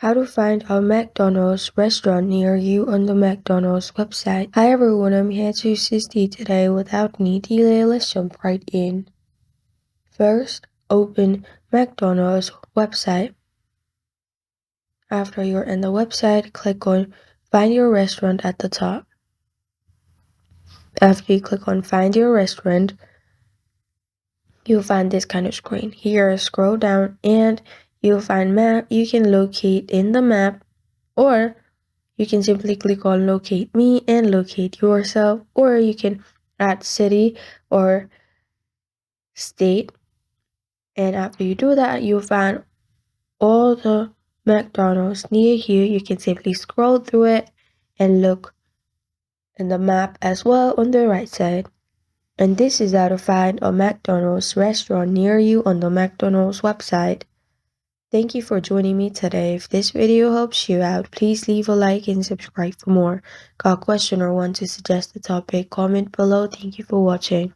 How to find a McDonald's restaurant near you on the McDonald's website. Hi everyone, I'm here to assist you today. Without any delay, let's jump right in. First, open McDonald's website. After you're in the website, click on Find Your Restaurant at the top. After you click on Find Your Restaurant, you'll find this kind of screen. Here, scroll down and you'll find map. You can locate in the map, or you can simply click on Locate Me and locate yourself, or you can add city or state. And after you do that, you'll find all the McDonald's near you. You can simply scroll through it and look in the map as well on the right side. And this is how to find a McDonald's restaurant near you on the McDonald's website. Thank you for joining me today. If this video helps you out, please leave a like and subscribe for more. Got a question or want to suggest a topic? Comment below. Thank you for watching.